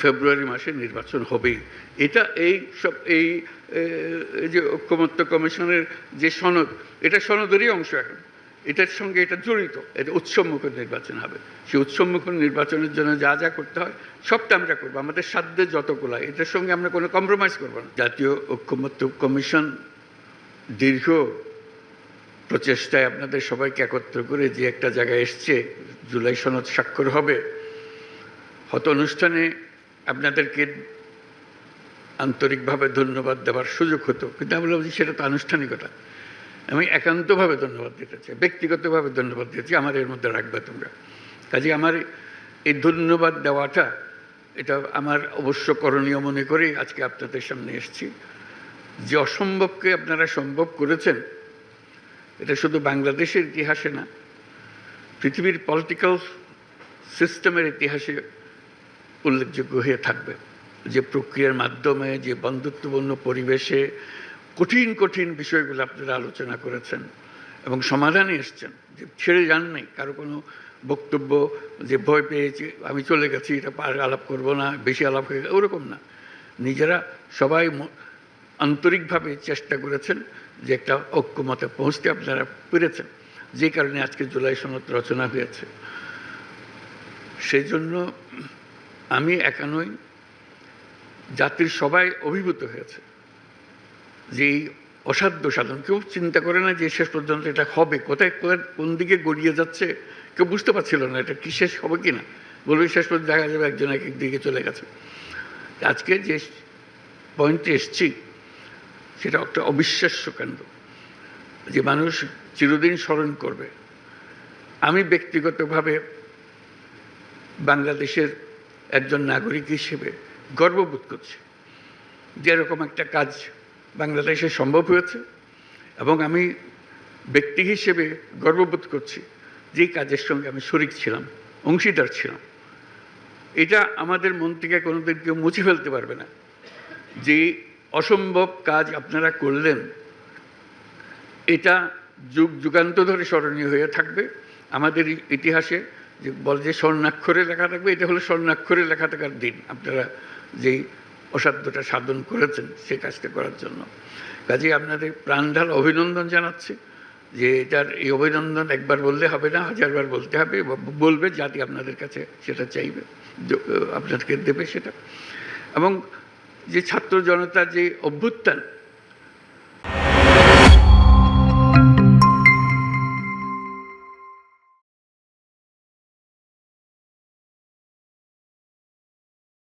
ফেব্রুয়ারি মাসে নির্বাচন হবেই। এটা এই যে ঐকমত্য কমিশনের যে সনদ, এটা সনদেরই অংশ এখন, এটার সঙ্গে এটা জড়িত। এটা উৎসবমুখ নির্বাচন হবে। সেই উৎসবমুখ নির্বাচনের জন্য যা যা করতে হয় সবটা আমরা করবো, আমাদের সাধ্যে যতগুলো। এটার সঙ্গে আমরা কোনো কম্প্রোমাইজ করবো না। জাতীয় ঐকমত্য কমিশন দীর্ঘ প্রচেষ্টায় আপনাদের সবাইকে একত্র করে যে একটা জায়গায় এসছে, জুলাই সনদ স্বাক্ষর হবে, হয়তো অনুষ্ঠানে আপনাদেরকে আন্তরিকভাবে ধন্যবাদ দেওয়ার সুযোগ হতো, কিন্তু আমি বলছি সেটা তো আনুষ্ঠানিকতা। আমি একান্তভাবে ধন্যবাদ দিতে চাই, ব্যক্তিগতভাবে ধন্যবাদ দিতেছি, আমার এর মধ্যে রাখবে তোমরা। কাজে আমার এই ধন্যবাদ দেওয়াটা এটা আমার অবশ্য করণীয় মনে করেই আজকে আপনাদের সামনে এসেছি। যে অসম্ভবকে আপনারা সম্ভব করেছেন, এটা শুধু বাংলাদেশের ইতিহাসে না, পৃথিবীর পলিটিক্যাল সিস্টেমের ইতিহাসে উল্লেখযোগ্য হয়ে থাকবে। যে প্রক্রিয়ার মাধ্যমে, যে বন্ধুত্বপূর্ণ পরিবেশে কঠিন কঠিন বিষয়গুলো আপনারা আলোচনা করেছেন এবং সমাধানে এসছেন, যে ছেড়ে যান নাই কারো কোনো বক্তব্য যে ভয় পেয়েছি আমি চলে গেছি, এটা আলাপ করব না, বেশি আলাপ হয়ে গেছে, ওরকম না। নিজেরা সবাই আন্তরিকভাবে চেষ্টা করেছেন যে একটা ঐক্যমতে পৌঁছতে আপনারা পেরেছেন, যে কারণে আজকে জুলাই সনদ রচনা হয়েছে। সেই জন্য আমি একা নই, জাতির সবাই অভিভূত হয়েছে যে এই অসাধ্য সাধন। কেউ চিন্তা করে না যে শেষ পর্যন্ত এটা হবে, কোথায় কোন দিকে গড়িয়ে যাচ্ছে কেউ বুঝতে পারছিল না, এটা কি শেষ হবে কি না। বলবে শেষ পর্যন্ত দেখা যাবে একজন এক দিকে চলে গেছে। আজকে যে পয়েন্টে এসছি সেটা একটা অবিশ্বাস্য কাণ্ড, যে মানুষ চিরদিন স্মরণ করবে। আমি ব্যক্তিগতভাবে বাংলাদেশের একজন নাগরিক হিসেবে গর্ববোধ করছি যে এরকম একটা কাজ বাংলাদেশে সম্ভব হয়েছে, এবং আমি ব্যক্তি হিসেবে গর্ববোধ করছি যে কাজের সঙ্গে আমি শরিক ছিলাম, অংশীদার ছিলাম। এটা আমাদের মন থেকে কোনোদিন কেউ মুছে ফেলতে পারবে না। যে অসম্ভব কাজ আপনারা করলেন, এটা যুগান্ত ধরে স্মরণীয় হয়ে থাকবে আমাদের ইতিহাসে। যে বলে যে স্বর্ণাক্ষরে লেখা থাকবে, এটা হলো স্বর্ণাক্ষরে লেখা থাকার দিন, আপনারা যেই অসাধ্যটা সাধন করেছেন সে কাজটা করার জন্য। কাজে আপনাদের প্রাণঢাল অভিনন্দন জানাচ্ছি। যে এটার এই অভিনন্দন একবার বললে হবে না, হাজারবার বলতে হবে, বলবে জাতি আপনাদের কাছে সেটা চাইবে, আপনাদেরকে দেবে সেটা। এবং যে ছাত্র জনতার যে অভ্যুত্থান,